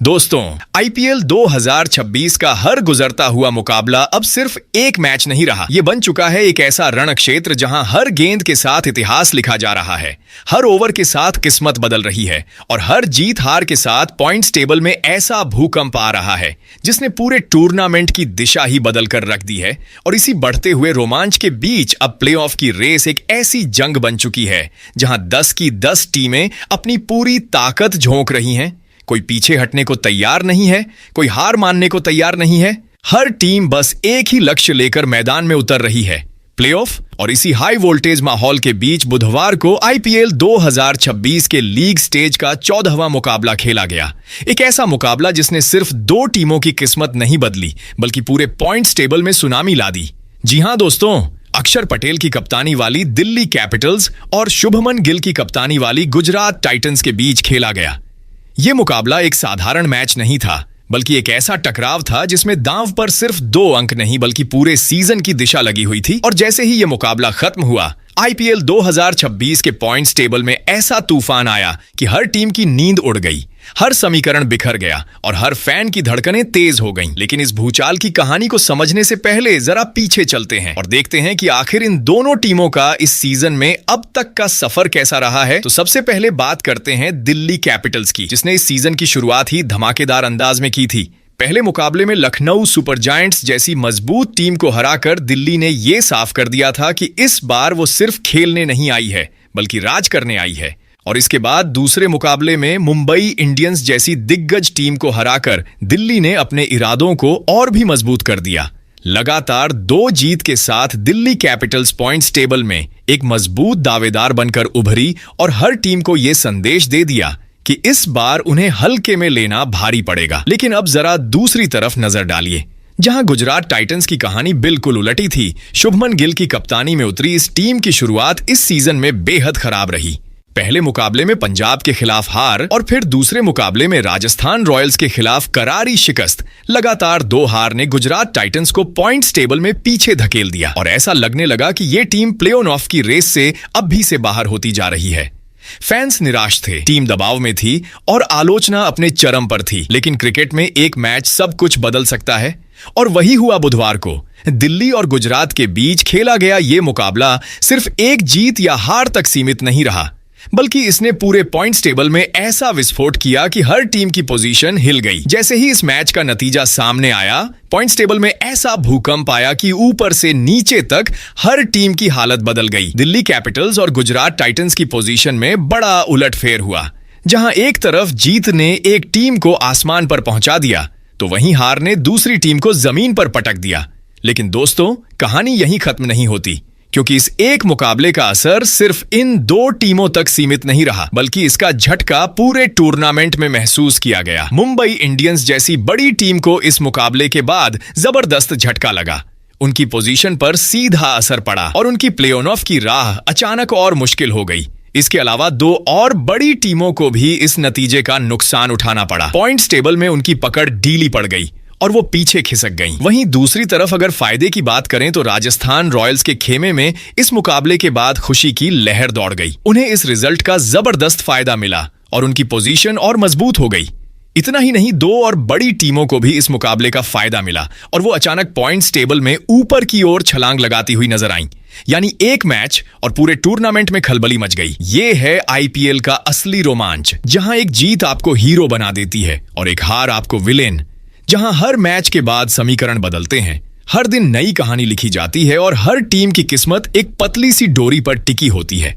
दोस्तों, आईपीएल 2026 का हर गुजरता हुआ मुकाबला अब सिर्फ एक मैच नहीं रहा। ये बन चुका है एक ऐसा रण क्षेत्र जहां हर गेंद के साथ इतिहास लिखा जा रहा है, हर ओवर के साथ किस्मत बदल रही है और हर जीत हार के साथ पॉइंट्स टेबल में ऐसा भूकंप आ रहा है जिसने पूरे टूर्नामेंट की दिशा ही बदल कर रख दी है। और इसी बढ़ते हुए रोमांच के बीच अब प्लेऑफ की रेस एक ऐसी जंग बन चुकी है जहां 10 की 10 टीमें अपनी पूरी ताकत झोंक रही हैं। कोई पीछे हटने को तैयार नहीं है, कोई हार मानने को तैयार नहीं है। हर टीम बस एक ही लक्ष्य लेकर मैदान में उतर रही है, प्लेऑफ। और इसी हाई वोल्टेज माहौल के बीच बुधवार को आईपीएल 2026 के लीग स्टेज का 14वां मुकाबला खेला गया। एक ऐसा मुकाबला जिसने सिर्फ 2 टीमों की किस्मत नहीं बदली बल्कि पूरे पॉइंट्स टेबल में सुनामी ला दी। जी हां दोस्तों, अक्षर पटेल की कप्तानी वाली दिल्ली कैपिटल्स और शुभमन गिल की कप्तानी वाली गुजरात टाइटंस के बीच खेला गया। यह मुकाबला एक साधारण मैच नहीं था, बल्कि एक ऐसा टकराव था जिसमें दांव पर सिर्फ 2 अंक नहीं बल्कि पूरे सीजन की दिशा लगी हुई थी। और जैसे ही यह मुकाबला खत्म हुआ, आईपीएल 2026 के पॉइंट्स टेबल में ऐसा तूफान आया कि हर टीम की नींद उड़ गई, हर समीकरण बिखर गया और हर फैन की धड़कनें तेज हो गईं। लेकिन इस भूचाल की कहानी को समझने से पहले जरा पीछे चलते हैं और देखते हैं कि आखिर इन दोनों टीमों का इस सीजन में अब तक का सफर कैसा रहा है। तो सबसे पहले बात करते हैं दिल्ली कैपिटल्स की, जिसने इस सीजन की शुरुआत ही धमाकेदार अंदाज में की थी। पहले मुकाबले में लखनऊ सुपर जायंट्स जैसी मजबूत टीम को हराकर दिल्ली ने यह साफ कर दिया था कि इस बार वो सिर्फ खेलने नहीं आई है बल्कि राज करने आई है। और इसके बाद दूसरे मुकाबले में मुंबई इंडियंस जैसी दिग्गज टीम को हराकर दिल्ली ने अपने इरादों को और भी मजबूत कर दिया। लगातार 2 जीत के साथ दिल्ली कैपिटल्स पॉइंट्स टेबल में एक मजबूत दावेदार बनकर उभरी और हर टीम को यह संदेश दे दिया कि इस बार उन्हें हल्के में लेना भारी पड़ेगा। लेकिन अब जरा दूसरी तरफ नजर डालिए, जहां गुजरात टाइटंस की कहानी बिल्कुल उलटी थी। शुभमन गिल की कप्तानी में उतरी इस टीम की शुरुआत इस सीजन में बेहद खराब रही। पहले मुकाबले में पंजाब के खिलाफ हार और फिर दूसरे मुकाबले में राजस्थान रॉयल्स के खिलाफ करारी शिकस्त। लगातार 2 हार ने गुजरात टाइटंस को पॉइंट्स टेबल में पीछे धकेल दिया और ऐसा लगने लगा कि ये टीम प्ले ऑफ की रेस से अब भी से बाहर होती जा रही है। फैंस निराश थे, टीम दबाव में थी और आलोचना अपने चरम पर थी। लेकिन क्रिकेट में एक मैच सब कुछ बदल सकता है और वही हुआ बुधवार को। दिल्ली और गुजरात के बीच खेला गया ये मुकाबला सिर्फ एक जीत या हार तक सीमित नहीं रहा, बल्कि इसने पूरे पॉइंट्स टेबल में ऐसा विस्फोट किया कि हर टीम की पोजीशन हिल गई। जैसे ही इस मैच का नतीजा सामने आया, पॉइंट्स टेबल में ऐसा भूकंप आया कि ऊपर से नीचे तक हर टीम की हालत बदल गई। दिल्ली कैपिटल्स और गुजरात टाइटंस की पोजीशन में बड़ा उलटफेर हुआ। जहां एक तरफ जीत ने एक टीम को आसमान पर पहुंचा दिया, तो वहीं हार ने दूसरी टीम को जमीन पर पटक दिया। लेकिन दोस्तों, कहानी यहीं खत्म नहीं होती, क्योंकि इस एक मुकाबले का असर सिर्फ इन 2 टीमों तक सीमित नहीं रहा, बल्कि इसका झटका पूरे टूर्नामेंट में महसूस किया गया। मुंबई इंडियंस जैसी बड़ी टीम को इस मुकाबले के बाद जबरदस्त झटका लगा। उनकी पोजीशन पर सीधा असर पड़ा और उनकी प्ले ऑफ की राह अचानक और मुश्किल हो गई। इसके अलावा 2 और बड़ी टीमों को भी इस नतीजे का नुकसान उठाना पड़ा। पॉइंट्स टेबल में उनकी पकड़ ढीली पड़ गई और वो पीछे खिसक गईं। वहीं दूसरी तरफ अगर फायदे की बात करें तो राजस्थान रॉयल्स के खेमे में इस मुकाबले के बाद खुशी की लहर दौड़ गई। उन्हें इस रिजल्ट का जबरदस्त फायदा मिला और उनकी पोजीशन और मजबूत हो गई। इतना ही नहीं, 2 और बड़ी टीमों को भी इस मुकाबले का फायदा मिला और वो अचानक पॉइंट्स टेबल में ऊपर की ओर छलांग लगाती हुई नजर आईं। यानी एक मैच और पूरे टूर्नामेंट में खलबली मच गई। ये है आईपीएल का असली रोमांच, जहां एक जीत आपको हीरो बना देती है और एक हार आपको विलेन। जहां हर मैच के बाद समीकरण बदलते हैं, हर दिन नई कहानी लिखी जाती है और हर टीम की किस्मत एक पतली सी डोरी पर टिकी होती है।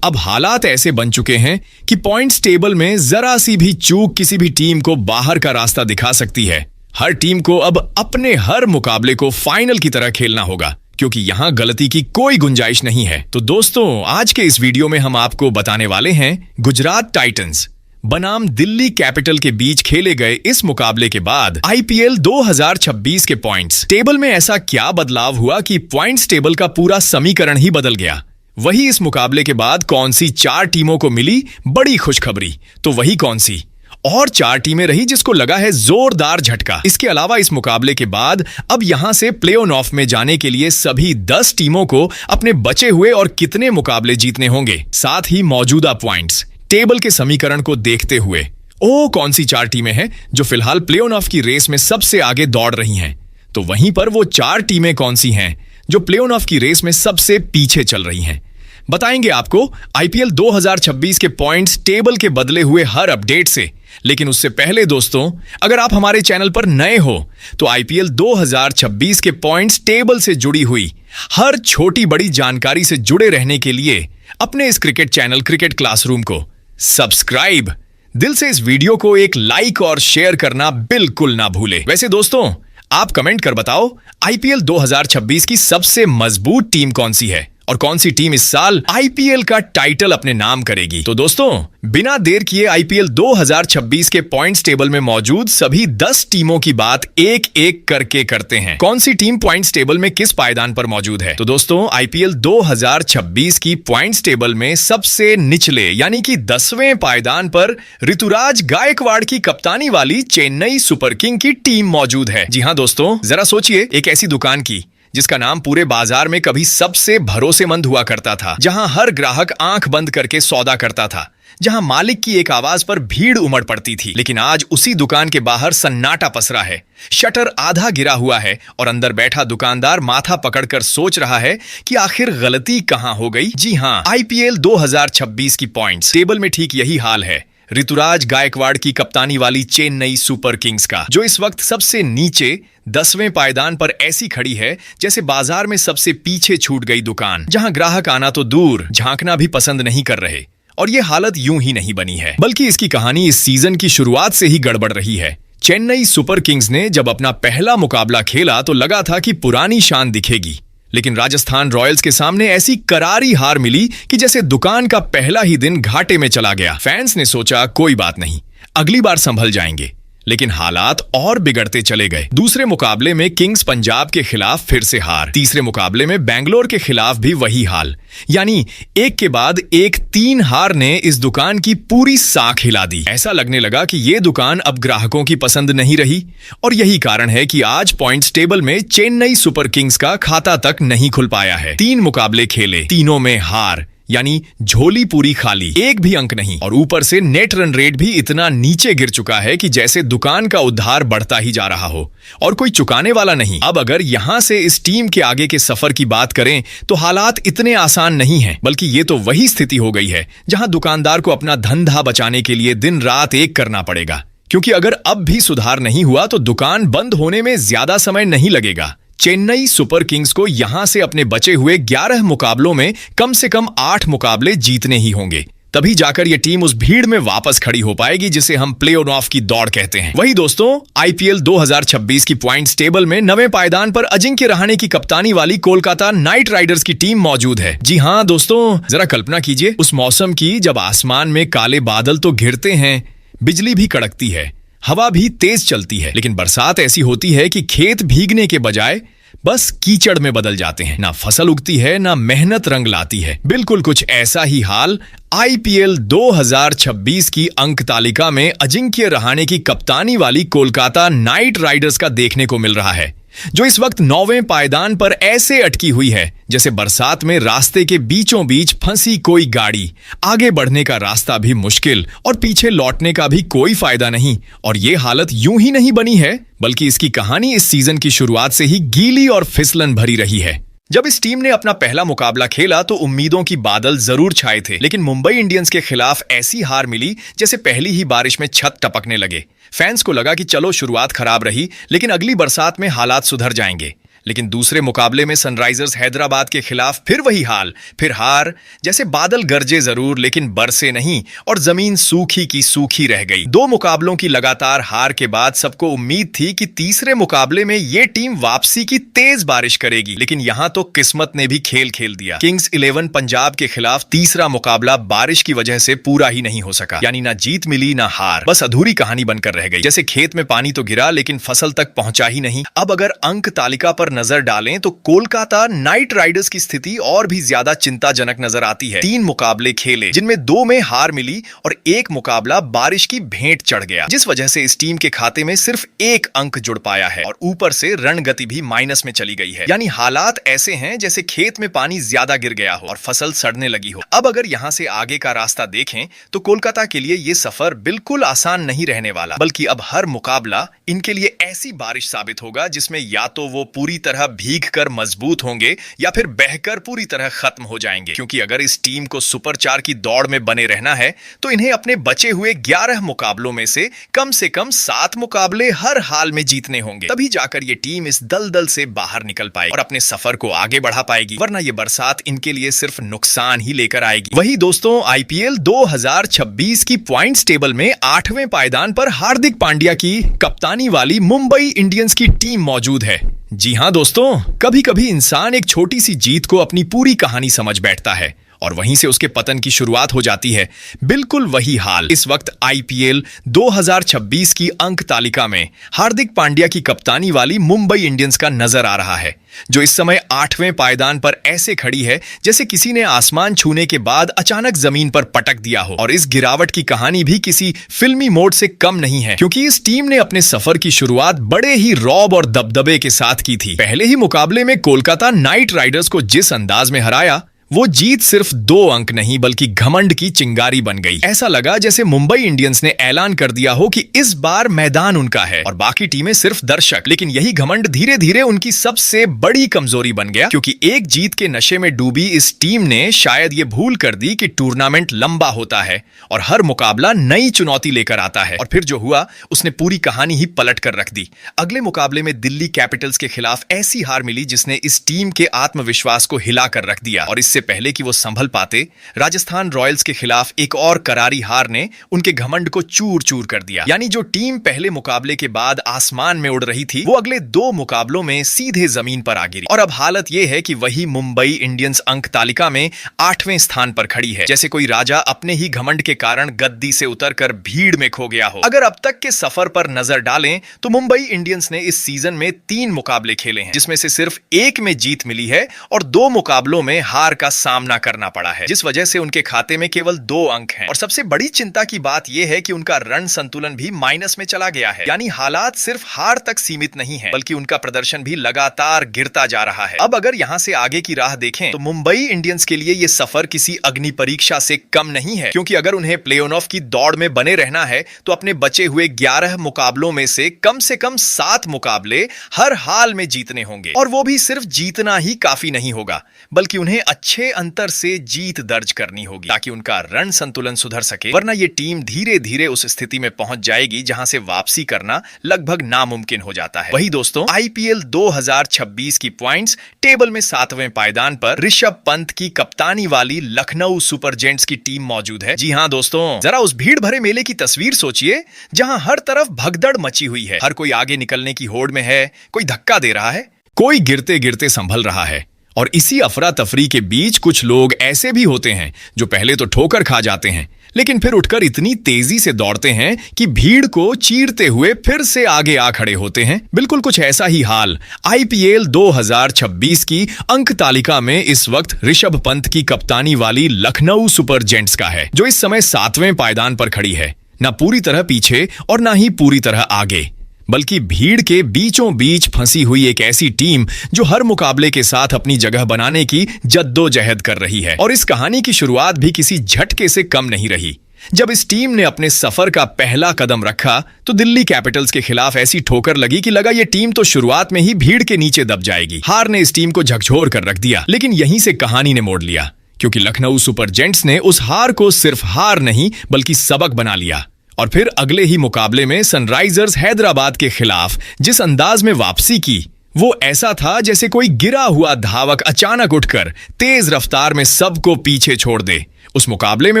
अब हालात ऐसे बन चुके हैं कि पॉइंट्स टेबल में जरा सी भी चूक किसी भी टीम को बाहर का रास्ता दिखा सकती है। हर टीम को अब अपने हर मुकाबले को फाइनल की तरह खेलना होगा, क्योंकि यहां गलती की कोई गुंजाइश नहीं है। तो दोस्तों, आज के इस वीडियो में हम आपको बताने वाले हैं गुजरात टाइटंस बनाम दिल्ली कैपिटल के बीच खेले गए इस मुकाबले के बाद आईपीएल 2026 के पॉइंट्स टेबल में ऐसा क्या बदलाव हुआ कि पॉइंट्स टेबल का पूरा समीकरण ही बदल गया। वही इस मुकाबले के बाद कौन सी 4 टीमों को मिली बड़ी खुशखबरी, तो वही कौन सी और 4 टीमें रही जिसको लगा है जोरदार झटका। इसके अलावा इस मुकाबले के बाद अब यहां से प्ले ऑफ में जाने के लिए सभी 10 टीमों को अपने बचे हुए और कितने मुकाबले जीतने होंगे, साथ ही मौजूदा पॉइंट्स टेबल के समीकरण को देखते हुए ओ कौन सी 4 टीमें हैं जो फिलहाल प्ले ऑफ की रेस में सबसे आगे दौड़ रही हैं? तो वहीं पर वो 4 टीमें कौन सी हैं जो प्ले ऑफ की रेस में सबसे पीछे चल रही हैं? बताएंगे आपको आईपीएल 2026 के पॉइंट्स टेबल के बदले हुए हर अपडेट से। लेकिन उससे पहले दोस्तों, अगर आप हमारे चैनल पर नए हो तो आईपीएल 2026 के पॉइंट्स टेबल से जुड़ी हुई हर छोटी बड़ी जानकारी से जुड़े रहने के लिए अपने इस क्रिकेट चैनल क्रिकेट क्लासरूम को सब्सक्राइब, दिल से इस वीडियो को एक लाइक और शेयर करना बिल्कुल ना भूले। वैसे दोस्तों, आप कमेंट कर बताओ आईपीएल 2026 की सबसे मजबूत टीम कौन सी है और कौन सी टीम इस साल आईपीएल का टाइटल अपने नाम करेगी। तो दोस्तों, बिना देर किए आईपीएल 2026 के पॉइंट्स टेबल में मौजूद सभी 10 टीमों की बात एक एक करके करते हैं। कौन सी टीम पॉइंट्स टेबल में किस पायदान पर मौजूद है? तो दोस्तों, आईपीएल 2026 की पॉइंट्स टेबल में सबसे निचले यानी कि 10वें पायदान पर ऋतुराज गायकवाड़ की कप्तानी वाली चेन्नई सुपर किंग की टीम मौजूद है। जी हां दोस्तों, जरा सोचिए, एक ऐसी दुकान की जिसका नाम पूरे बाजार में कभी सबसे भरोसेमंद हुआ करता था, जहां हर ग्राहक आंख बंद करके सौदा करता था, जहां मालिक की एक आवाज पर भीड़ उमड़ पड़ती थी। लेकिन आज उसी दुकान के बाहर सन्नाटा पसरा है, शटर आधा गिरा हुआ है और अंदर बैठा दुकानदार माथा पकड़कर सोच रहा है कि आखिर गलती कहां हो गई। जी हां, आईपीएल 2026 की पॉइंट्स टेबल में ठीक यही हाल है ऋतुराज गायकवाड़ की कप्तानी वाली चेन्नई सुपर किंग्स का, जो इस वक्त सबसे नीचे 10वें पायदान पर ऐसी खड़ी है जैसे बाजार में सबसे पीछे छूट गई दुकान, जहां ग्राहक आना तो दूर झांकना भी पसंद नहीं कर रहे। और ये हालत यूं ही नहीं बनी है, बल्कि इसकी कहानी इस सीजन की शुरुआत से ही गड़बड़ रही है। चेन्नई सुपर किंग्स ने जब अपना पहला मुकाबला खेला तो लगा था कि पुरानी शान दिखेगी, लेकिन राजस्थान रॉयल्स के सामने ऐसी करारी हार मिली कि जैसे दुकान का पहला ही दिन घाटे में चला गया। फैंस ने सोचा कोई बात नहीं, अगली बार संभल जाएंगे, लेकिन हालात और बिगड़ते चले गए। दूसरे मुकाबले में किंग्स पंजाब के खिलाफ फिर से हार, तीसरे मुकाबले में बेंगलोर के खिलाफ भी वही हाल, यानी एक के बाद एक 3 हार ने इस दुकान की पूरी साख हिला दी। ऐसा लगने लगा कि ये दुकान अब ग्राहकों की पसंद नहीं रही और यही कारण है कि आज पॉइंट्स टेबल में चेन्नई सुपर किंग्स का खाता तक नहीं खुल पाया है। 3 मुकाबले खेले, तीनों में हार, यानी झोली पूरी खाली, एक भी अंक नहीं। और ऊपर से नेट रन रेट भी इतना नीचे गिर चुका है कि जैसे दुकान का उद्धार बढ़ता ही जा रहा हो और कोई चुकाने वाला नहीं। अब अगर यहां से इस टीम के आगे के सफर की बात करें तो हालात इतने आसान नहीं हैं, बल्कि ये तो वही स्थिति हो गई है जहां दुकानदार को अपना धंधा बचाने के लिए दिन रात एक करना पड़ेगा, क्योंकि अगर अब भी सुधार नहीं हुआ तो दुकान बंद होने में ज्यादा समय नहीं लगेगा। चेन्नई सुपर किंग्स को यहां से अपने बचे हुए 11 मुकाबलों में कम से कम 8 मुकाबले जीतने ही होंगे, तभी जाकर यह टीम उस भीड़ में वापस खड़ी हो पाएगी जिसे हम प्ले ऑफ की दौड़ कहते हैं। वही दोस्तों, आईपीएल 2026 की पॉइंट्स टेबल में 9वें पायदान पर अजिंक्य रहाणे की कप्तानी वाली कोलकाता नाइट राइडर्स की टीम मौजूद है। जी हां दोस्तों, जरा कल्पना कीजिए उस मौसम की जब आसमान में काले बादल तो घिरते हैं, बिजली भी कड़कती है, हवा भी तेज चलती है, लेकिन बरसात ऐसी होती है कि खेत भीगने के बजाय बस कीचड़ में बदल जाते हैं। ना फसल उगती है, ना मेहनत रंग लाती है। बिल्कुल कुछ ऐसा ही हाल आईपीएल 2026 की अंक तालिका में अजिंक्य रहाणे की कप्तानी वाली कोलकाता नाइट राइडर्स का देखने को मिल रहा है, जो इस वक्त 9वें पायदान पर ऐसे अटकी हुई है जैसे बरसात में रास्ते के बीचों बीच फंसी कोई गाड़ी। आगे बढ़ने का रास्ता भी मुश्किल और पीछे लौटने का भी कोई फायदा नहीं। और ये हालत यूं ही नहीं बनी है, बल्कि इसकी कहानी इस सीजन की शुरुआत से ही गीली और फिसलन भरी रही है। जब इस टीम ने अपना पहला मुकाबला खेला तो उम्मीदों की बादल जरूर छाए थे, लेकिन मुंबई इंडियंस के खिलाफ ऐसी हार मिली जैसे पहली ही बारिश में छत टपकने लगे। फैंस को लगा कि चलो शुरुआत खराब रही, लेकिन अगली बरसात में हालात सुधर जाएंगे। लेकिन दूसरे मुकाबले में सनराइजर्स हैदराबाद के खिलाफ फिर वही हाल, फिर हार, जैसे बादल गरजे जरूर लेकिन बरसे नहीं और जमीन सूखी की सूखी रह गई। 2 मुकाबलों की लगातार हार के बाद सबको उम्मीद थी कि तीसरे मुकाबले में ये टीम वापसी की तेज बारिश करेगी, लेकिन यहां तो किस्मत ने भी खेल खेल दिया। किंग्स 11 पंजाब के खिलाफ तीसरा मुकाबला बारिश की वजह से पूरा ही नहीं हो सका, यानी ना जीत मिली ना हार, बस अधूरी कहानी बनकर रह गई। जैसे खेत में पानी तो गिरा लेकिन फसल तक पहुंचा ही नहीं। अब अगर अंक तालिका पर नजर डालें तो कोलकाता नाइट राइडर्स की स्थिति और भी ज्यादा चिंताजनक नजर आती है। 3 मुकाबले खेले जिनमें 2 में हार मिली और 1 मुकाबला बारिश की भेंट चढ़ गया, जिस वजह से इस टीम के खाते में सिर्फ 1 अंक जुड़ पाया है और ऊपर से रन गति भी माइनस में चली गई है। यानी हालात ऐसे हैं जैसे खेत में पानी ज्यादा गिर गया हो और फसल सड़ने लगी हो। अब अगर यहां से आगे का रास्ता देखें तो कोलकाता के लिए यह सफर बिल्कुल आसान नहीं रहने वाला, बल्कि अब हर मुकाबला इनके लिए ऐसी बारिश साबित होगा जिसमें या तो वो पूरी तरह भीग कर मजबूत होंगे या फिर बहकर पूरी तरह खत्म हो जाएंगे। क्योंकि अगर इस टीम को सुपर 4 की दौड़ में बने रहना है तो इन्हें अपने बचे हुए 11 मुकाबलों में से कम 7 मुकाबले हर हाल में जीतने होंगे, तभी जाकर ये टीम इस दलदल से बाहर निकल पाएगी और अपने सफर को आगे बढ़ा पाएगी, वरना ये बरसात इनके लिए सिर्फ नुकसान ही लेकर आएगी। वही दोस्तों, आईपीएल 2026 की पॉइंट्स टेबल में 8वें पायदान पर हार्दिक पांड्या की कप्तानी वाली मुंबई इंडियंस की टीम मौजूद है। जी हां दोस्तों, कभी कभी इंसान एक छोटी सी जीत को अपनी पूरी कहानी समझ बैठता है और वहीं से उसके पतन की शुरुआत हो जाती है। बिल्कुल वही हाल इस वक्त आईपीएल 2026 की अंक तालिका में हार्दिक पांड्या की कप्तानी वाली मुंबई इंडियंस का नजर आ रहा है, जो इस समय 8वें पायदान पर ऐसे खड़ी है जैसे किसी ने आसमान छूने के बाद अचानक जमीन पर पटक दिया हो। और इस गिरावट की कहानी भी किसी फिल्मी मोड से कम नहीं है, क्योंकि इस टीम ने अपने सफर की शुरुआत बड़े ही रौब और दबदबे के साथ की थी। पहले ही मुकाबले में कोलकाता नाइट राइडर्स को जिस अंदाज में हराया, वो जीत सिर्फ 2 अंक नहीं बल्कि घमंड की चिंगारी बन गई। ऐसा लगा जैसे मुंबई इंडियंस ने ऐलान कर दिया हो कि इस बार मैदान उनका है और बाकी टीमें सिर्फ दर्शक। लेकिन यही घमंड धीरे धीरे उनकी सबसे बड़ी कमजोरी बन गया, क्योंकि एक जीत के नशे में डूबी इस टीम ने शायद ये भूल कर दी कि टूर्नामेंट लंबा होता है और हर मुकाबला नई चुनौती लेकर आता है। और फिर जो हुआ उसने पूरी कहानी ही पलट कर रख दी। अगले मुकाबले में दिल्ली कैपिटल्स के खिलाफ ऐसी हार मिली जिसने इस टीम के आत्मविश्वास को हिला कर रख दिया और इससे पहले कि वो संभल पाते, राजस्थान रॉयल्स के खिलाफ एक और करारी हार ने उनके घमंड को चूर चूर कर दिया। यानी जो टीम पहले मुकाबले के बाद आसमान में उड़ रही थी, वो अगले 2 मुकाबलों में सीधे जमीन पर आ गिरी। और अब हालत यह है कि वही मुंबई इंडियंस अंक तालिका में 8वें स्थान पर खड़ी है, जैसे कोई राजा अपने ही घमंड के कारण गद्दी से उतरकर भीड़ में खो गया हो। अगर अब तक के सफर पर नजर डालें तो मुंबई इंडियंस ने इस सीजन में 3 मुकाबले खेले हैं, जिसमें से सिर्फ 1 में जीत मिली है और 2 मुकाबलों में हार का सामना करना पड़ा है, जिस वजह से उनके खाते में केवल 2 अंक हैं। और सबसे बड़ी चिंता की बात यह है कि उनका रन संतुलन भी माइनस में चला गया है। यानी हालात सिर्फ हार तक सीमित नहीं है, बल्कि उनका प्रदर्शन भी लगातार गिरता जा रहा है। अब अगर यहां से आगे की राह देखें तो मुंबई इंडियंस के लिए यह सफर किसी अग्नि परीक्षा से कम नहीं है, क्योंकि अगर उन्हें प्ले ऑफ की दौड़ में बने रहना है तो अपने बचे हुए 11 मुकाबलों में से कम 7 मुकाबले हर हाल में जीतने होंगे। और वो भी सिर्फ जीतना ही काफी नहीं होगा, बल्कि उन्हें अच्छे अंतर से जीत दर्ज करनी होगी ताकि उनका रन संतुलन सुधर सके, वरना ये टीम धीरे धीरे उस स्थिति में पहुंच जाएगी जहां से वापसी करना लगभग नामुमकिन हो जाता है। वही दोस्तों, आईपीएल 2026 की पॉइंट्स टेबल में 7वें पायदान पर ऋषभ पंत की कप्तानी वाली लखनऊ सुपर जेंट्स की टीम मौजूद है। जी हां दोस्तों, जरा उस भीड़ भरे मेले की तस्वीर सोचिए जहां हर तरफ भगदड़ मची हुई है। हर कोई आगे निकलने की होड़ में है, कोई धक्का दे रहा है, कोई गिरते गिरते संभल रहा है। और इसी अफरा तफरी के बीच कुछ लोग ऐसे भी होते हैं जो पहले तो ठोकर खा जाते हैं, लेकिन फिर उठकर इतनी तेजी से दौड़ते हैं कि भीड़ को चीरते हुए फिर से आगे आ खड़े होते हैं। बिल्कुल कुछ ऐसा ही हाल आईपीएल 2026 की अंक तालिका में इस वक्त ऋषभ पंत की कप्तानी वाली लखनऊ सुपर जेंट्स का है, जो इस समय 7वें पायदान पर खड़ी है, ना पूरी तरह पीछे और ना ही पूरी तरह आगे, बल्कि भीड़ के बीचों बीच फंसी हुई एक ऐसी टीम जो हर मुकाबले के साथ अपनी जगह बनाने की जद्दोजहद कर रही है। और इस कहानी की शुरुआत भी किसी झटके से कम नहीं रही। जब इस टीम ने अपने सफर का पहला कदम रखा तो दिल्ली कैपिटल्स के खिलाफ ऐसी ठोकर लगी कि लगा ये टीम तो शुरुआत में ही भीड़ के नीचे दब जाएगी। हार ने इस टीम को झकझोर कर रख दिया, लेकिन यहीं से कहानी ने मोड़ लिया, क्योंकि लखनऊ सुपर जेंट्स ने उस हार को सिर्फ हार नहीं बल्कि सबक बना लिया। और फिर अगले ही मुकाबले में सनराइजर्स हैदराबाद के खिलाफ जिस अंदाज में वापसी की, वो ऐसा था जैसे कोई गिरा हुआ धावक अचानक उठकर तेज रफ्तार में सबको पीछे छोड़ दे। उस मुकाबले में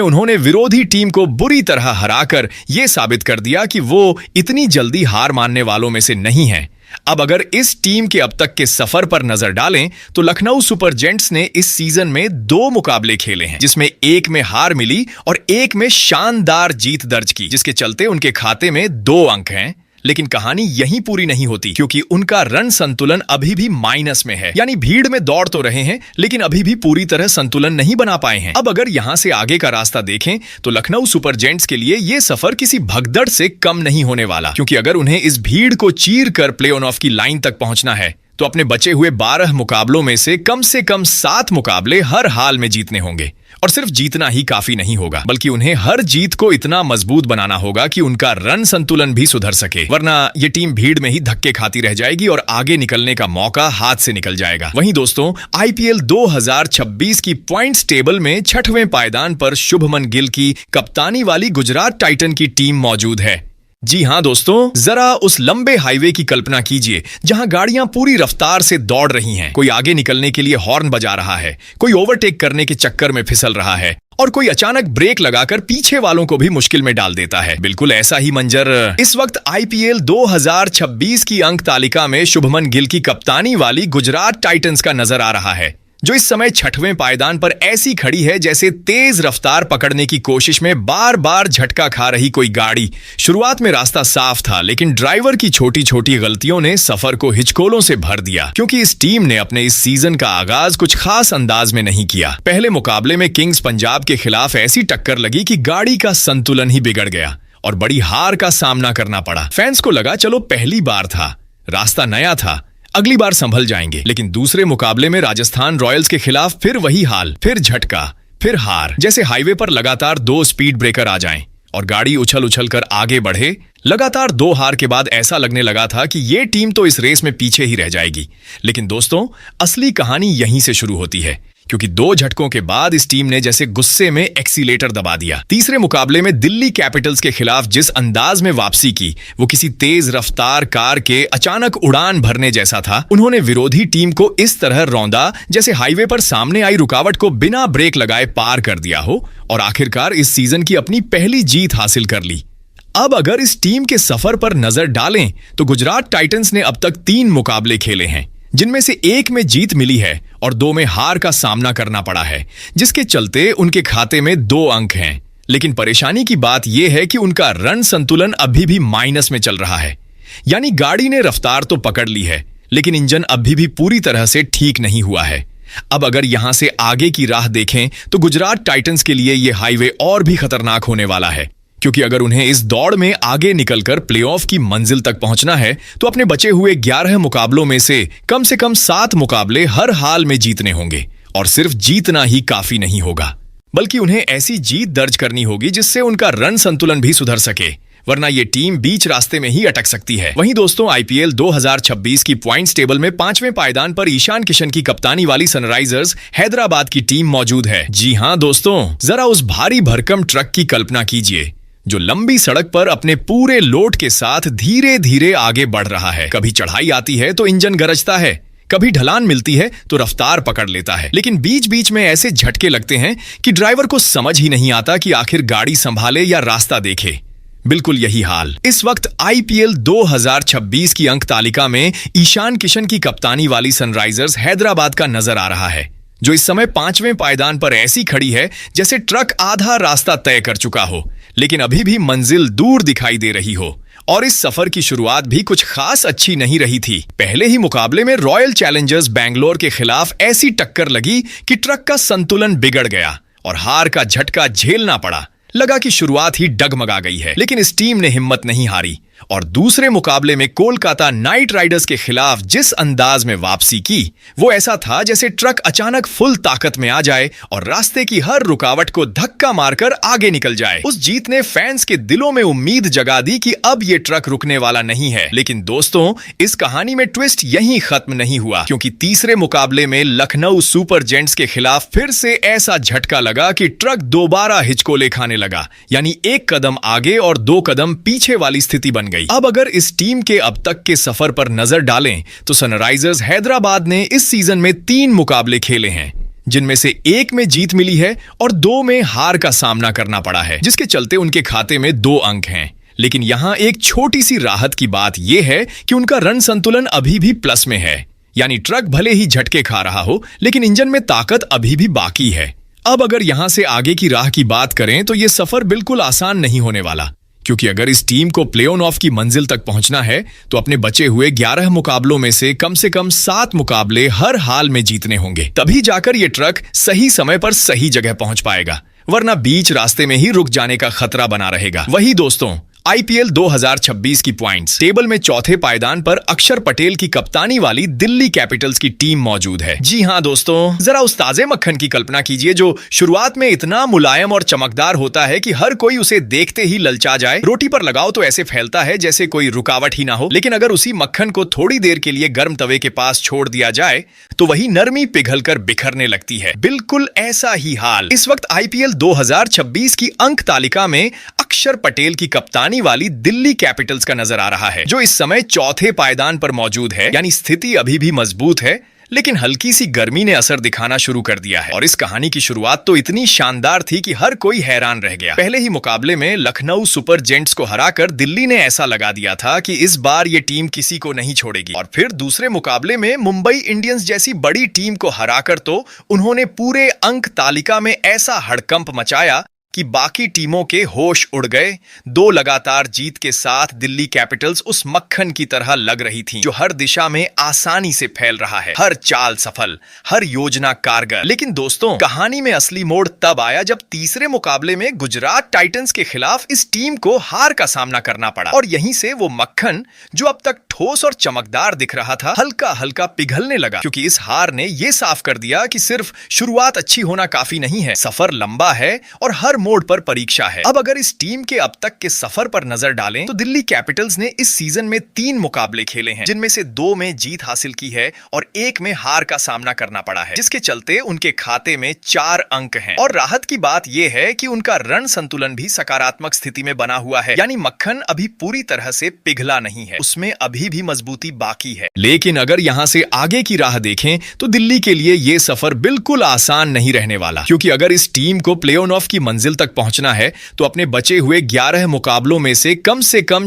उन्होंने विरोधी टीम को बुरी तरह हराकर यह साबित कर दिया कि वो इतनी जल्दी हार मानने वालों में से नहीं है। अब अगर इस टीम के अब तक के सफर पर नजर डालें तो लखनऊ सुपर जेंट्स ने इस सीजन में 2 मुकाबले खेले हैं, जिसमें 1 में हार मिली और 1 में शानदार जीत दर्ज की, जिसके चलते उनके खाते में 2 अंक हैं। लेकिन कहानी यहीं पूरी नहीं होती, क्योंकि उनका रन संतुलन अभी भी माइनस में है। यानी भीड़ में दौड़ तो रहे हैं, लेकिन अभी भी पूरी तरह संतुलन नहीं बना पाए हैं। अब अगर यहां से आगे का रास्ता देखें तो लखनऊ सुपर जायंट्स के लिए यह सफर किसी भगदड़ से कम नहीं होने वाला, क्योंकि अगर उन्हें इस भीड़ को चीर कर प्ले ऑफ की लाइन तक पहुंचना है तो अपने बचे हुए 12 मुकाबलों में से कम 7 मुकाबले हर हाल में जीतने होंगे। और सिर्फ जीतना ही काफी नहीं होगा, बल्कि उन्हें हर जीत को इतना मजबूत बनाना होगा कि उनका रन संतुलन भी सुधर सके, वरना ये टीम भीड़ में ही धक्के खाती रह जाएगी और आगे निकलने का मौका हाथ से निकल जाएगा। वहीं दोस्तों, आईपीएल 2026 की पॉइंट्स टेबल में 6वें पायदान पर शुभमन गिल की कप्तानी वाली गुजरात टाइटन की टीम मौजूद है। जी हां दोस्तों, जरा उस लंबे हाईवे की कल्पना कीजिए जहां गाड़ियां पूरी रफ्तार से दौड़ रही हैं। कोई आगे निकलने के लिए हॉर्न बजा रहा है, कोई ओवरटेक करने के चक्कर में फिसल रहा है और कोई अचानक ब्रेक लगाकर पीछे वालों को भी मुश्किल में डाल देता है। बिल्कुल ऐसा ही मंजर इस वक्त आईपीएल 2026 की अंक तालिका में शुभमन गिल की कप्तानी वाली गुजरात टाइटंस का नजर आ रहा है, जो इस समय 6वें पायदान पर ऐसी खड़ी है जैसे तेज रफ्तार पकड़ने की कोशिश में बार बार झटका खा रही कोई गाड़ी। शुरुआत में रास्ता साफ था, लेकिन ड्राइवर की छोटी छोटी गलतियों ने सफर को हिचकोलों से भर दिया, क्योंकि इस टीम ने अपने इस सीजन का आगाज कुछ खास अंदाज में नहीं किया। पहले मुकाबले में किंग्स पंजाब के खिलाफ ऐसी टक्कर लगी कि गाड़ी का संतुलन ही बिगड़ गया और बड़ी हार का सामना करना पड़ा। फैंस को लगा चलो पहली बार था, रास्ता नया था, अगली बार संभल जाएंगे। लेकिन दूसरे मुकाबले में राजस्थान रॉयल्स के खिलाफ फिर वही हाल, फिर झटका, फिर हार। जैसे हाईवे पर लगातार 2 स्पीड ब्रेकर आ जाएं और गाड़ी उछल उछल कर आगे बढ़े। लगातार 2 हार के बाद ऐसा लगने लगा था कि ये टीम तो इस रेस में पीछे ही रह जाएगी। लेकिन दोस्तों, असली कहानी यहीं से शुरू होती है, क्योंकि 2 झटकों के बाद इस टीम ने जैसे गुस्से में एक्सीलेटर दबा दिया। तीसरे मुकाबले में दिल्ली कैपिटल्स के खिलाफ जिस अंदाज में वापसी की, वो किसी तेज रफ्तार कार के अचानक उड़ान भरने जैसा था। उन्होंने विरोधी टीम को इस तरह रौंदा जैसे हाईवे पर सामने आई रुकावट को बिना ब्रेक लगाए पार कर दिया हो और आखिरकार इस सीजन की अपनी पहली जीत हासिल कर ली। अब अगर इस टीम के सफर पर नजर डालें तो गुजरात टाइटंस ने अब तक 3 मुकाबले खेले हैं, जिनमें से 1 में जीत मिली है और 2 में हार का सामना करना पड़ा है, जिसके चलते उनके खाते में 2 अंक हैं। लेकिन परेशानी की बात यह है कि उनका रन संतुलन अभी भी माइनस में चल रहा है। यानी गाड़ी ने रफ्तार तो पकड़ ली है, लेकिन इंजन अभी भी पूरी तरह से ठीक नहीं हुआ है। अब अगर यहां से आगे की राह देखें तो गुजरात टाइटंस के लिए यह हाईवे और भी खतरनाक होने वाला है, क्योंकि अगर उन्हें इस दौड़ में आगे निकलकर प्लेऑफ की मंजिल तक पहुंचना है तो अपने बचे हुए 11 मुकाबलों में से कम 7 मुकाबले हर हाल में जीतने होंगे। और सिर्फ जीतना ही काफी नहीं होगा, बल्कि उन्हें ऐसी जीत दर्ज करनी होगी जिससे उनका रन संतुलन भी सुधर सके, वरना ये टीम बीच रास्ते में ही अटक सकती है। वहीं दोस्तों, आईपीएल 2026 की पॉइंट्स टेबल में 5वें पायदान पर ईशान किशन की कप्तानी वाली सनराइजर्स हैदराबाद की टीम मौजूद है। जी हां दोस्तों, जरा उस भारी भरकम ट्रक की कल्पना कीजिए जो लंबी सड़क पर अपने पूरे लोड के साथ धीरे धीरे आगे बढ़ रहा है। कभी चढ़ाई आती है तो इंजन गरजता है, कभी ढलान मिलती है तो रफ्तार पकड़ लेता है, लेकिन बीच बीच में ऐसे झटके लगते हैं कि ड्राइवर को समझ ही नहीं आता कि आखिर गाड़ी संभाले या रास्ता देखे। बिल्कुल यही हाल इस वक्त आईपीएल 2026 की अंक तालिका में ईशान किशन की कप्तानी वाली सनराइजर्स हैदराबाद का नजर आ रहा है, जो इस समय 5वें पायदान पर ऐसी खड़ी है जैसे ट्रक आधा रास्ता तय कर चुका हो, लेकिन अभी भी मंजिल दूर दिखाई दे रही हो। और इस सफर की शुरुआत भी कुछ खास अच्छी नहीं रही थी। पहले ही मुकाबले में रॉयल चैलेंजर्स बैंगलोर के खिलाफ ऐसी टक्कर लगी कि ट्रक का संतुलन बिगड़ गया और हार का झटका झेलना पड़ा। लगा कि शुरुआत ही डगमगा गई है, लेकिन इस टीम ने हिम्मत नहीं हारी और दूसरे मुकाबले में कोलकाता नाइट राइडर्स के खिलाफ जिस अंदाज में वापसी की, वो ऐसा था जैसे ट्रक अचानक फुल ताकत में आ जाए और रास्ते की हर रुकावट को धक्का मारकर आगे निकल जाए। उस जीत ने फैंस के दिलों में उम्मीद जगा दी कि अब ये ट्रक रुकने वाला नहीं है। लेकिन दोस्तों, इस कहानी में ट्विस्ट यहीं खत्म नहीं हुआ, क्योंकि तीसरे मुकाबले में लखनऊ सुपर जायंट्स के खिलाफ फिर से ऐसा झटका लगा कि ट्रक दोबारा हिचकोले खाने लगा। यानी 1 कदम आगे और 2 कदम पीछे वाली स्थिति बन गई। अब अगर इस टीम के अब तक के सफर पर नजर डालें तो सनराइजर्स हैदराबाद ने इस सीजन में 3 मुकाबले खेले हैं, जिनमें से 1 में जीत मिली है और 2 में हार का सामना करना पड़ा है, जिसके चलते उनके खाते में 2 अंक हैं। लेकिन यहां एक छोटी सी राहत की बात यह है कि उनका रन संतुलन अभी भी प्लस में है। यानी ट्रक भले ही झटके खा रहा हो, लेकिन इंजन में ताकत अभी भी बाकी है। अब अगर यहां से आगे की राह की बात करें तो यह सफर बिल्कुल आसान नहीं होने वाला, क्योंकि अगर इस टीम को प्ले ऑफ की मंजिल तक पहुंचना है तो अपने बचे हुए 11 मुकाबलों में से कम 7 मुकाबले हर हाल में जीतने होंगे। तभी जाकर ये ट्रक सही समय पर सही जगह पहुंच पाएगा, वरना बीच रास्ते में ही रुक जाने का खतरा बना रहेगा। वही दोस्तों, आईपीएल 2026 की पॉइंट्स टेबल में चौथे पायदान पर अक्षर पटेल की कप्तानी वाली दिल्ली कैपिटल्स की टीम मौजूद है। जी हां दोस्तों, जरा उस ताजे मक्खन की कल्पना कीजिए जो शुरुआत में इतना मुलायम और चमकदार होता है कि हर कोई उसे देखते ही ललचा जाए। रोटी पर लगाओ तो ऐसे फैलता है जैसे कोई रुकावट ही ना हो, लेकिन अगर उसी मक्खन को थोड़ी देर के लिए गर्म तवे के पास छोड़ दिया जाए तो वही नरमी पिघलकर बिखरने लगती है। बिल्कुल ऐसा ही हाल इस वक्त आईपीएल 2026 की अंक तालिका में अक्षर पटेल की कप्तानी वाली दिल्ली कैपिटल्स का नजर आ रहा है, जो इस समय चौथे पायदान पर मौजूद है। यानी स्थिति अभी भी मजबूत है, लेकिन हल्की सी गर्मी ने असर दिखाना शुरू कर दिया है। और इस कहानी की शुरुआत तो इतनी शानदार थी कि हर कोई हैरान रह गया। पहले ही मुकाबले में लखनऊ सुपर जेंट्स को हराकर दिल्ली ने ऐसा लगा दिया था कि इस बार ये टीम किसी को नहीं छोड़ेगी। और फिर दूसरे मुकाबले में मुंबई इंडियंस जैसी बड़ी टीम को हराकर तो उन्होंने पूरे अंक तालिका में ऐसा हड़कंप मचाया कि बाकी टीमों के होश उड़ गए। 2 लगातार जीत के साथ दिल्ली कैपिटल्स उस मक्खन की तरह लग रही थी जो हर दिशा में आसानी से फैल रहा है, हर चाल सफल, हर योजना कारगर। लेकिन दोस्तों, कहानी में असली मोड़ तब आया जब तीसरे मुकाबले में गुजरात टाइटंस के खिलाफ इस टीम को हार का सामना करना पड़ा। और यहीं से वो मक्खन जो अब तक ठोस और चमकदार दिख रहा था, हल्का हल्का पिघलने लगा, क्योंकि इस हार ने यह साफ कर दिया कि सिर्फ शुरुआत अच्छी होना काफी नहीं है, सफर लंबा है और हर मोड़ पर परीक्षा है। अब अगर इस टीम के अब तक के सफर पर नजर डालें तो दिल्ली कैपिटल्स ने इस सीजन में 3 मुकाबले खेले हैं, जिनमें से 2 में जीत हासिल की है और 1 में हार का सामना करना पड़ा है, जिसके चलते उनके खाते में 4 अंक हैं। और राहत की बात यह है कि उनका रण संतुलन भी सकारात्मक स्थिति में बना हुआ है, यानी मक्खन अभी पूरी तरह से पिघला नहीं है, उसमें अभी भी मजबूती बाकी है। लेकिन अगर यहां से आगे की राह देखें तो दिल्ली के लिए यह सफर बिल्कुल आसान नहीं रहने वाला, क्योंकि अगर इस टीम को प्ले ऑफ की मंजिल तक पहुंचना है तो अपने बचे हुए 11 मुकाबलों में से कम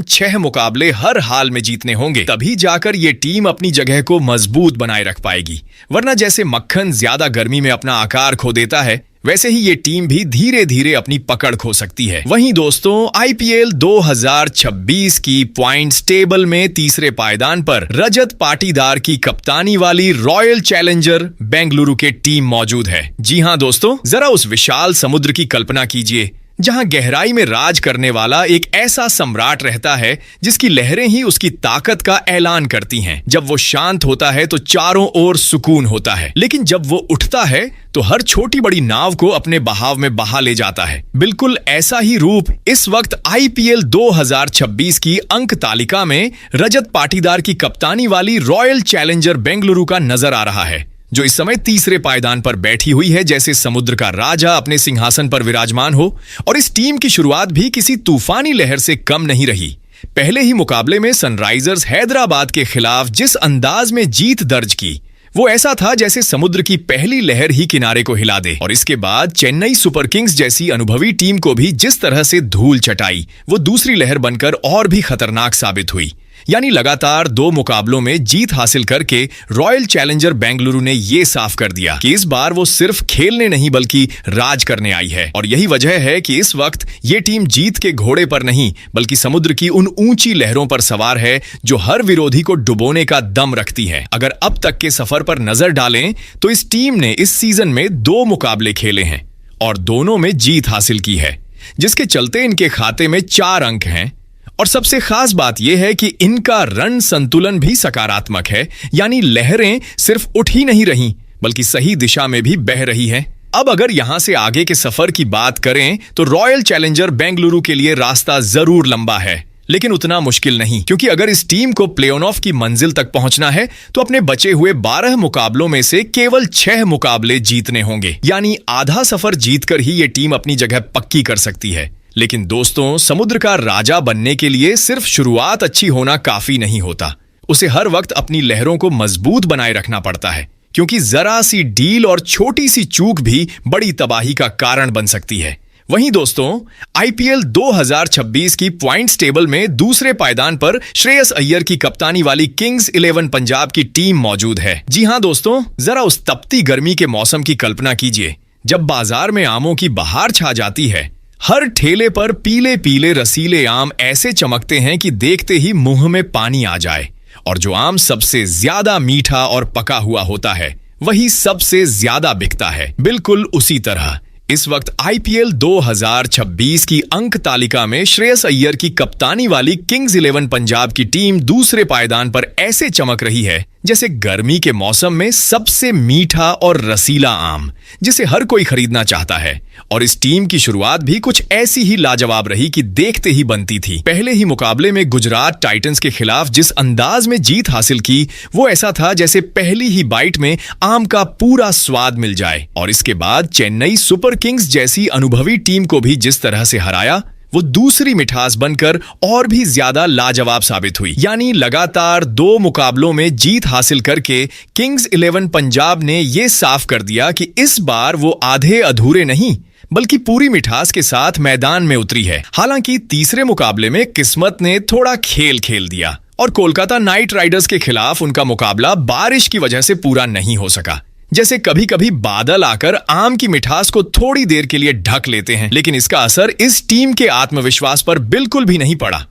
6 मुकाबले हर हाल में जीतने होंगे। तभी जाकर यह टीम अपनी जगह को मजबूत बनाए रख पाएगी, वरना जैसे मक्खन ज्यादा गर्मी में अपना आकार खो देता है, वैसे ही ये टीम भी धीरे धीरे अपनी पकड़ खो सकती है। वहीं दोस्तों, आईपीएल 2026 की पॉइंट्स टेबल में तीसरे पायदान पर रजत पाटीदार की कप्तानी वाली रॉयल चैलेंजर बेंगलुरु के टीम मौजूद है। जी हां दोस्तों, जरा उस विशाल समुद्र की कल्पना कीजिए जहां गहराई में राज करने वाला एक ऐसा सम्राट रहता है जिसकी लहरें ही उसकी ताकत का ऐलान करती हैं। जब वो शांत होता है तो चारों ओर सुकून होता है, लेकिन जब वो उठता है तो हर छोटी बड़ी नाव को अपने बहाव में बहा ले जाता है। बिल्कुल ऐसा ही रूप इस वक्त आईपीएल 2026 की अंक तालिका में रजत पाटीदार की कप्तानी वाली रॉयल चैलेंजर बेंगलुरु का नजर आ रहा है, जो इस समय तीसरे पायदान पर बैठी हुई है, जैसे समुद्र का राजा अपने सिंहासन पर विराजमान हो। और इस टीम की शुरुआत भी किसी तूफानी लहर से कम नहीं रही। पहले ही मुकाबले में सनराइजर्स हैदराबाद के खिलाफ जिस अंदाज में जीत दर्ज की, वो ऐसा था जैसे समुद्र की पहली लहर ही किनारे को हिला दे। और इसके बाद चेन्नई सुपर किंग्स जैसी अनुभवी टीम को भी जिस तरह से धूल चटाई, वो दूसरी लहर बनकर और भी खतरनाक साबित हुई। यानी लगातार 2 मुकाबलों में जीत हासिल करके रॉयल चैलेंजर बेंगलुरु ने यह साफ कर दिया कि इस बार वो सिर्फ खेलने नहीं बल्कि राज करने आई है। और यही वजह है कि इस वक्त ये टीम जीत के घोड़े पर नहीं बल्कि समुद्र की उन ऊंची लहरों पर सवार है जो हर विरोधी को डुबोने का दम रखती है। अगर अब तक के सफर पर नजर डालें तो इस टीम ने इस सीजन में 2 मुकाबले खेले हैं और दोनों में जीत हासिल की है, जिसके चलते इनके खाते में 4 अंक हैं। और सबसे खास बात यह है कि इनका रण संतुलन भी सकारात्मक है, यानी लहरें सिर्फ उठ ही नहीं रही बल्कि सही दिशा में भी बह रही हैं। अब अगर यहां से आगे के सफर की बात करें तो रॉयल चैलेंजर बेंगलुरु के लिए रास्ता जरूर लंबा है, लेकिन उतना मुश्किल नहीं, क्योंकि अगर इस टीम को प्ले ऑफ की मंजिल तक पहुंचना है तो अपने बचे हुए 12 मुकाबलों में से केवल 6 मुकाबले जीतने होंगे। यानी आधा सफर जीतकर ही ये टीम अपनी जगह पक्की कर सकती है। लेकिन दोस्तों, समुद्र का राजा बनने के लिए सिर्फ शुरुआत अच्छी होना काफी नहीं होता, उसे हर वक्त अपनी लहरों को मजबूत बनाए रखना पड़ता है, क्योंकि जरा सी डील और छोटी सी चूक भी बड़ी तबाही का कारण बन सकती है। वहीं दोस्तों, आईपीएल 2026 की पॉइंट्स टेबल में दूसरे पायदान पर श्रेयस अय्यर की कप्तानी वाली किंग्स 11 पंजाब की टीम मौजूद है। जी हां दोस्तों, जरा उस तपती गर्मी के मौसम की कल्पना कीजिए जब बाजार में आमों की बहार छा जाती है, हर ठेले पर पीले पीले रसीले आम ऐसे चमकते हैं कि देखते ही मुंह में पानी आ जाए। और जो आम सबसे ज्यादा मीठा और पका हुआ होता है वही सबसे ज्यादा बिकता है। बिल्कुल उसी तरह इस वक्त आईपीएल 2026 की अंक तालिका में श्रेयस अय्यर की कप्तानी वाली किंग्स 11 पंजाब की टीम दूसरे पायदान पर ऐसे चमक रही है जैसे गर्मी के मौसम में सबसे मीठा और रसीला आम, जिसे हर कोई खरीदना चाहता है। और इस टीम की शुरुआत भी कुछ ऐसी ही लाजवाब रही कि देखते ही बनती थी। पहले ही मुकाबले में गुजरात टाइटंस के खिलाफ जिस अंदाज में जीत हासिल की वो ऐसा था जैसे पहली ही बाइट में आम का पूरा स्वाद मिल जाए। और इसके बाद चेन्नई सुपर किंग्स जैसी अनुभवी टीम को भी जिस तरह से हराया वो दूसरी मिठास बनकर और भी ज्यादा लाजवाब साबित हुई। यानी लगातार 2 मुकाबलों में जीत हासिल करके किंग्स 11 पंजाब ने ये साफ कर दिया कि इस बार वो आधे अधूरे नहीं बल्कि पूरी मिठास के साथ मैदान में उतरी है। हालांकि तीसरे मुकाबले में किस्मत ने थोड़ा खेल खेल दिया और कोलकाता नाइट राइडर्स के खिलाफ उनका मुकाबला बारिश की वजह से पूरा नहीं हो सका। जैसे कभी कभी बादल आकर आम की मिठास को थोड़ी देर के लिए ढक लेते हैं, लेकिन इसका असर इस टीम के आत्मविश्वास पर बिल्कुल भी नहीं पड़ा।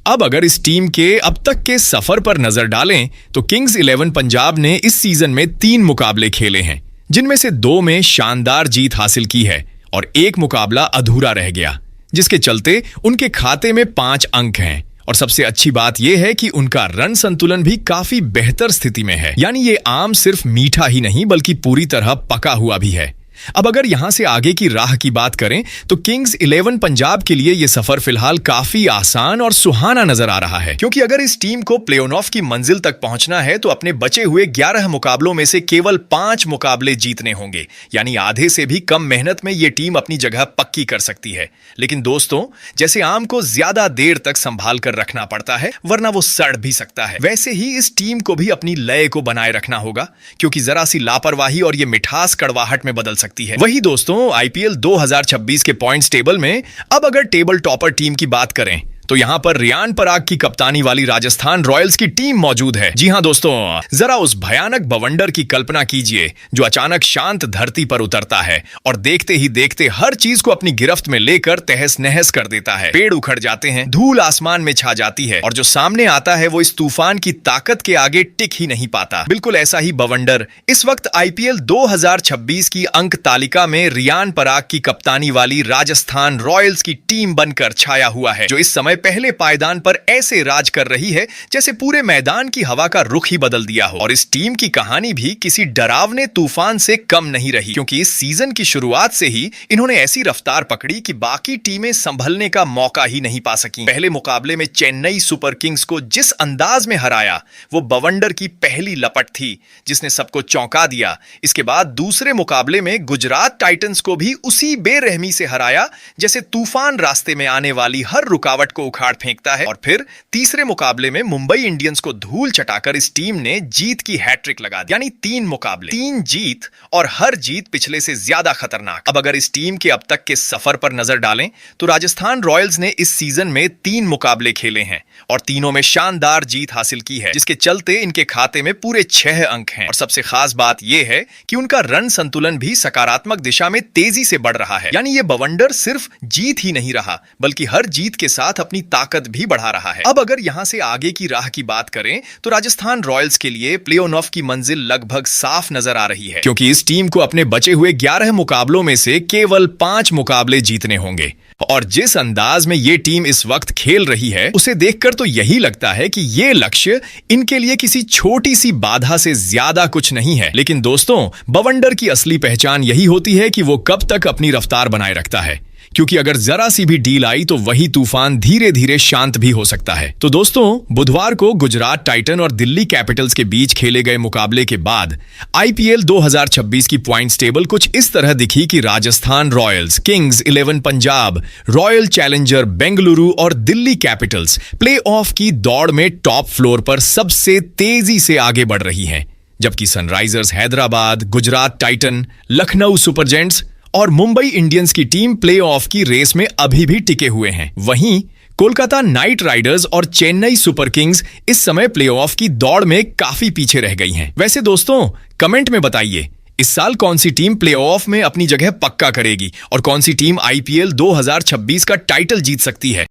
अब अगर इस टीम के अब तक के सफर पर नजर डालें तो किंग्स 11 पंजाब ने इस सीजन में 3 मुकाबले खेले हैं, जिनमें से 2 में शानदार जीत हासिल की है और 1 मुकाबला अधूरा रह गया, जिसके चलते उनके खाते में 5 अंक हैं। और सबसे अच्छी बात यह है कि उनका रन संतुलन भी काफी बेहतर स्थिति में है। यानी ये आम सिर्फ मीठा ही नहीं बल्कि पूरी तरह पका हुआ भी है। अब अगर यहां से आगे की राह की बात करें तो किंग्स 11 पंजाब के लिए यह सफर फिलहाल काफी आसान और सुहाना नजर आ रहा है, क्योंकि अगर इस टीम को प्लेऑफ की मंजिल तक पहुंचना है तो अपने बचे हुए 11 मुकाबलों में से केवल 5 मुकाबले जीतने होंगे। यानी आधे से भी कम मेहनत में यह टीम अपनी जगह पक्की कर सकती है। लेकिन दोस्तों, जैसे आम को ज्यादा देर तक संभाल कर रखना पड़ता है वरना वो सड़ भी सकता है, वैसे ही इस टीम को भी अपनी लय को बनाए रखना होगा, क्योंकि जरा सी लापरवाही और ये मिठास कड़वाहट में बदल सकती है। वही दोस्तों, आईपीएल 2026 के पॉइंट्स टेबल में अब अगर टेबल टॉपर टीम की बात करें तो यहां पर रियान पराग की कप्तानी वाली राजस्थान रॉयल्स की टीम मौजूद है। जी हां दोस्तों, जरा उस भयानक बवंडर की कल्पना कीजिए जो अचानक शांत धरती पर उतरता है और देखते ही देखते हर चीज को अपनी गिरफ्त में लेकर तहस नहस कर देता है। पेड़ उखड़ जाते हैं, धूल आसमान में छा जाती है और जो सामने आता है वो इस तूफान की ताकत के आगे टिक ही नहीं पाता। बिल्कुल ऐसा ही बवंडर इस वक्त आईपीएल 2026 की अंक तालिका में रियान पराग की कप्तानी वाली राजस्थान रॉयल्स की टीम बनकर छाया हुआ है, जो इस समय पहले पायदान पर ऐसे राज कर रही है जैसे पूरे मैदान की हवा का रुख ही बदल दिया हो। और इस टीम की कहानी भी किसी डरावने तूफान से कम नहीं रही, क्योंकि इस सीजन की शुरुआत से ही इन्होंने ऐसी रफ्तार पकड़ी कि बाकी टीमें संभलने का मौका ही नहीं पा सकी। पहले मुकाबले में चेन्नई सुपर किंग्स को जिस अंदाज में हराया वो बवंडर की पहली लपट थी जिसने सबको चौंका दिया। इसके बाद दूसरे मुकाबले में गुजरात टाइटंस को भी उसी बेरहमी से हराया जैसे तूफान रास्ते में आने वाली हर रुकावट को उखाड़ फेंकता है। और फिर तीसरे मुकाबले में मुंबई इंडियंस को धूल चटाकर इस टीम ने जीत की हैट्रिक लगा दी। यानी 3 मुकाबले 3 जीत और हर जीत पिछले से ज्यादा खतरनाक। अब अगर इस टीम के अब तक के सफर पर नजर डालें तो राजस्थान रॉयल्स ने इस सीजन में 3 मुकाबले खेले हैं और तीनों में शानदार जीत हासिल की है, जिसके चलते इनके खाते में पूरे 6 अंक हैं। और सबसे खास बात यह है कि उनका रन संतुलन भी सकारात्मक दिशा में तेजी से बढ़ रहा है। यानी ये बवंडर सिर्फ जीत ही नहीं रहा बल्कि हर जीत के साथ अपनी ताकत भी बढ़ा रहा है। अब अगर यहां से आगे की राह की बात करें तो राजस्थान रॉयल्स के लिए प्लेऑफ की मंजिल लगभग साफ नजर आ रही है, क्योंकि इस टीम को अपने बचे हुए 11 मुकाबलों में से केवल 5 मुकाबले जीतने होंगे। और जिस अंदाज में ये टीम इस वक्त खेल रही है उसे देखकर तो यही लगता है कि ये लक्ष्य इनके लिए किसी छोटी सी बाधा से ज्यादा कुछ नहीं है। लेकिन दोस्तों, बवंडर की असली पहचान यही होती है कि वो कब तक अपनी रफ्तार बनाए रखता है, क्योंकि अगर जरा सी भी डील आई तो वही तूफान धीरे धीरे शांत भी हो सकता है। तो दोस्तों, बुधवार को गुजरात टाइटन और दिल्ली कैपिटल्स के बीच खेले गए मुकाबले के बाद आईपीएल 2026 की पॉइंट्स टेबल कुछ इस तरह दिखी कि Rajasthan Royals, Kings 11 Punjab, royal challenger Bengaluru और दिल्ली कैपिटल्स प्लेऑफ की दौड़ में टॉप फ्लोर पर सबसे तेजी से आगे बढ़ रही हैं, जबकि Sunrisers Hyderabad, Gujarat Titan, Lucknow super giants और मुंबई इंडियंस की टीम प्लेऑफ की रेस में अभी भी टिके हुए हैं। वहीं कोलकाता नाइट राइडर्स और चेन्नई सुपर किंग्स इस समय प्लेऑफ की दौड़ में काफी पीछे रह गई हैं। वैसे दोस्तों, कमेंट में बताइए इस साल कौन सी टीम प्लेऑफ में अपनी जगह पक्का करेगी और कौन सी टीम आईपीएल 2026 का टाइटल जीत सकती है।